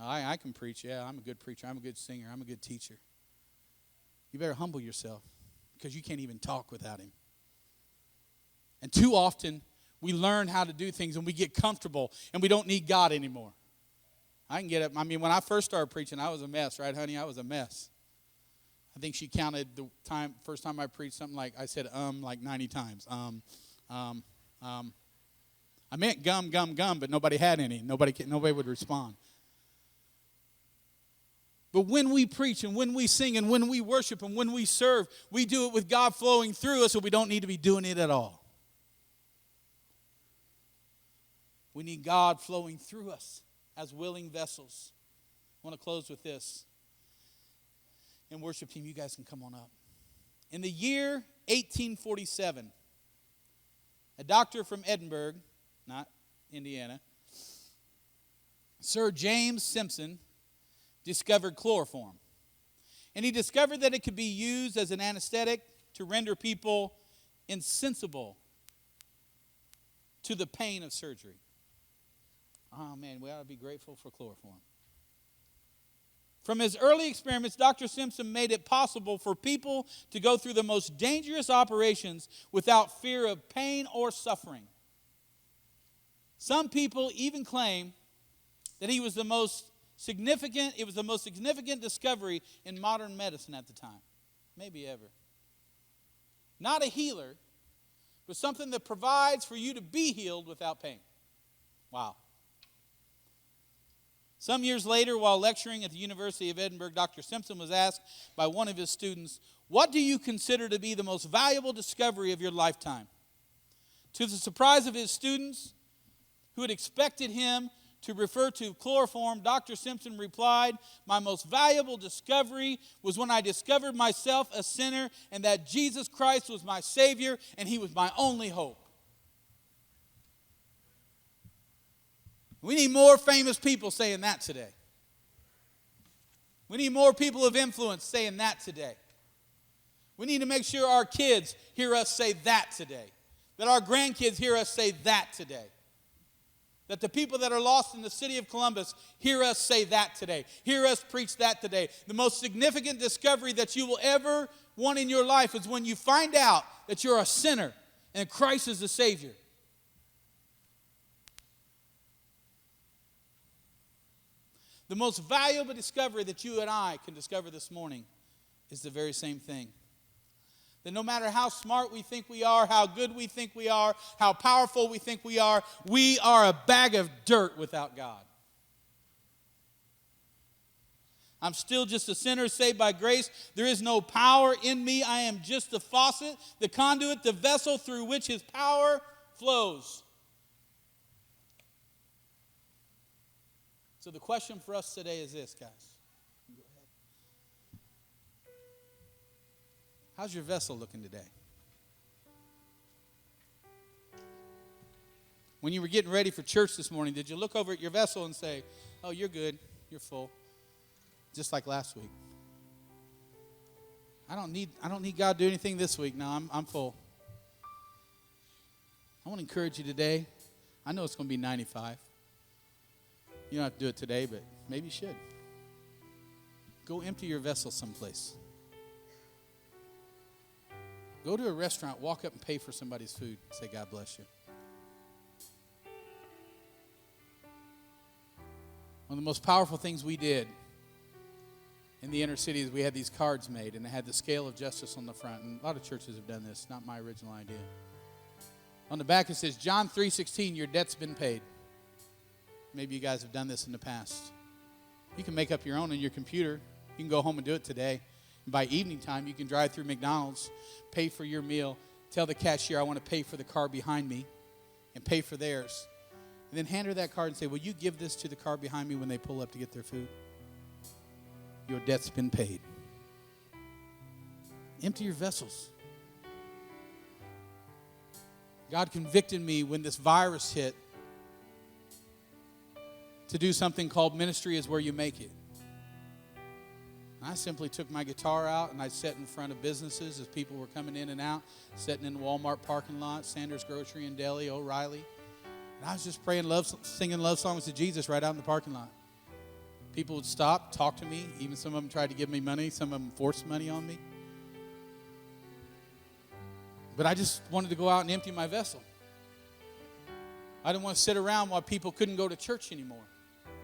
I can preach. Yeah, I'm a good preacher. I'm a good singer. I'm a good teacher. You better humble yourself because you can't even talk without Him. And too often, we learn how to do things and we get comfortable and we don't need God anymore. I can get up. I mean, when I first started preaching, I was a mess, right, honey? I was a mess. I think she counted the first time I preached something like, I said like 90 times. I meant gum, but nobody had any. Nobody would respond. But when we preach and when we sing and when we worship and when we serve, we do it with God flowing through us, so we don't need to be doing it at all. We need God flowing through us as willing vessels. I want to close with this. And worship team, you guys can come on up. In the year 1847, a doctor from Edinburgh, not Indiana, Sir James Simpson, discovered chloroform. And he discovered that it could be used as an anesthetic to render people insensible to the pain of surgery. Oh, man, we ought to be grateful for chloroform. From his early experiments, Dr. Simpson made it possible for people to go through the most dangerous operations without fear of pain or suffering. Some people even claim that it was the most significant discovery in modern medicine at the time, maybe ever. Not a healer, but something that provides for you to be healed without pain. Wow. Some years later, while lecturing at the University of Edinburgh, Dr. Simpson was asked by one of his students, "What do you consider to be the most valuable discovery of your lifetime?" To the surprise of his students, who had expected him to refer to chloroform, Dr. Simpson replied, "My most valuable discovery was when I discovered myself a sinner and that Jesus Christ was my Savior and He was my only hope." We need more famous people saying that today. We need more people of influence saying that today. We need to make sure our kids hear us say that today. That our grandkids hear us say that today. That the people that are lost in the city of Columbus hear us say that today. Hear us preach that today. The most significant discovery that you will ever want in your life is when you find out that you're a sinner and Christ is the Savior. The most valuable discovery that you and I can discover this morning is the very same thing. That no matter how smart we think we are, how good we think we are, how powerful we think we are a bag of dirt without God. I'm still just a sinner saved by grace. There is no power in me. I am just the faucet, the conduit, the vessel through which His power flows. So the question for us today is this, guys. Go ahead. How's your vessel looking today? When you were getting ready for church this morning, did you look over at your vessel and say, oh, you're good, you're full, just like last week? I don't need God to do anything this week. No, I'm full. I want to encourage you today. I know it's going to be 95. You don't have to do it today, but maybe you should. Go empty your vessel someplace. Go to a restaurant, walk up and pay for somebody's food. Say, God bless you. One of the most powerful things we did in the inner city is we had these cards made, and they had the scale of justice on the front. And a lot of churches have done this, not my original idea. On the back it says, John 3:16, your debt's been paid. Maybe you guys have done this in the past. You can make up your own on your computer. You can go home and do it today. And by evening time, you can drive through McDonald's, pay for your meal, tell the cashier, I want to pay for the car behind me, and pay for theirs. And then hand her that card and say, will you give this to the car behind me when they pull up to get their food? Your debt's been paid. Empty your vessels. God convicted me when this virus hit to do something called ministry is where you make it. I simply took my guitar out and I sat in front of businesses as people were coming in and out, sitting in the Walmart parking lot, Sanders Grocery and Deli, O'Reilly. And I was just praying, singing love songs to Jesus right out in the parking lot. People would stop, talk to me. Even some of them tried to give me money. Some of them forced money on me. But I just wanted to go out and empty my vessel. I didn't want to sit around while people couldn't go to church anymore.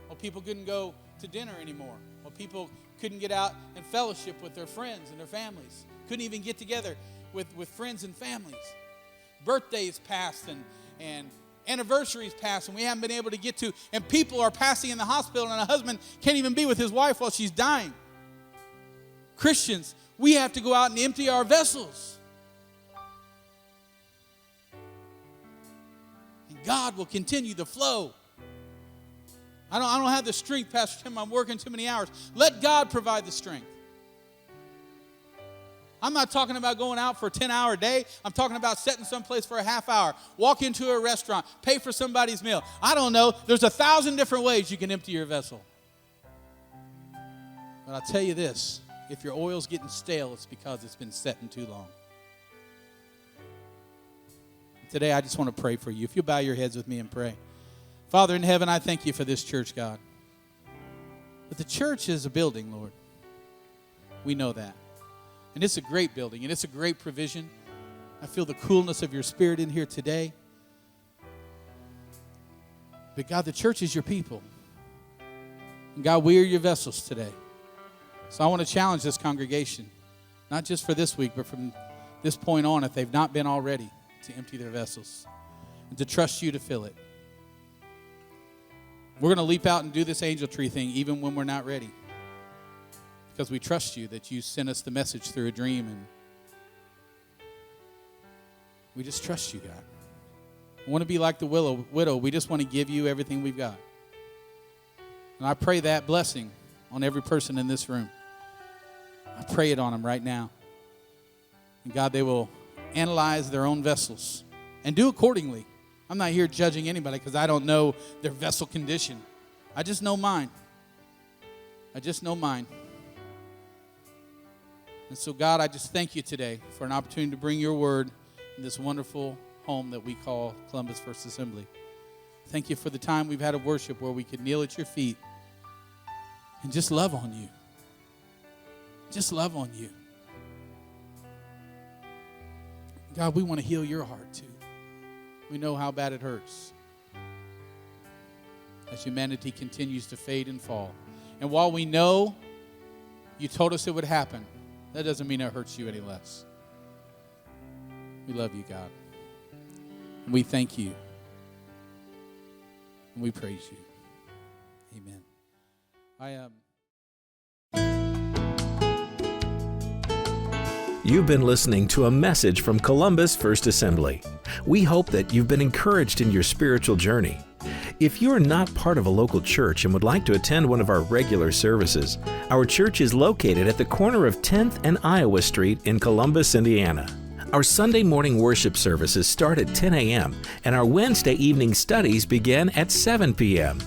While people couldn't go to dinner anymore. While people couldn't get out and fellowship with their friends and their families. Couldn't even get together with friends and families. Birthdays passed and anniversaries passed and we haven't been able to get to. And people are passing in the hospital and a husband can't even be with his wife while she's dying. Christians, we have to go out and empty our vessels. And God will continue the flow. I don't have the strength, Pastor Tim. I'm working too many hours. Let God provide the strength. I'm not talking about going out for a 10-hour day. I'm talking about sitting someplace for a half hour. Walk into a restaurant. Pay for somebody's meal. I don't know. There's 1,000 different ways you can empty your vessel. But I'll tell you this. If your oil's getting stale, it's because it's been setting too long. Today, I just want to pray for you. If you bow your heads with me and pray. Father in heaven, I thank you for this church, God. But the church is a building, Lord. We know that. And it's a great building, and it's a great provision. I feel the coolness of your spirit in here today. But God, the church is your people. And God, we are your vessels today. So I want to challenge this congregation, not just for this week, but from this point on, if they've not been already, to empty their vessels and to trust you to fill it. We're going to leap out and do this angel tree thing even when we're not ready. Because we trust you that you sent us the message through a dream. And we just trust you, God. We want to be like the widow. We just want to give you everything we've got. And I pray that blessing on every person in this room. I pray it on them right now. And God, they will analyze their own vessels and do accordingly. I'm not here judging anybody because I don't know their vessel condition. I just know mine. I just know mine. And so, God, I just thank you today for an opportunity to bring your word in this wonderful home that we call Columbus First Assembly. Thank you for the time we've had of worship where we could kneel at your feet and just love on you. Just love on you. God, we want to heal your heart too. We know how bad it hurts as humanity continues to fade and fall. And while we know you told us it would happen, that doesn't mean it hurts you any less. We love you, God. And we thank you. And we praise you. Amen. You've been listening to a message from Columbus First Assembly. We hope that you've been encouraged in your spiritual journey. If you are not part of a local church and would like to attend one of our regular services, our church is located at the corner of 10th and Iowa Street in Columbus, Indiana. Our Sunday morning worship services start at 10 a.m. and our Wednesday evening studies begin at 7 p.m.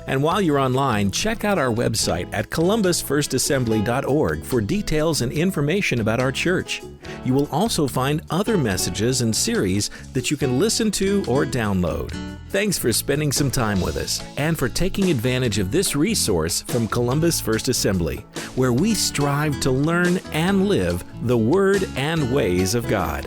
And while you're online, check out our website at columbusfirstassembly.org for details and information about our church. You will also find other messages and series that you can listen to or download. Thanks for spending some time with us and for taking advantage of this resource from Columbus First Assembly, where we strive to learn and live the Word and ways of God.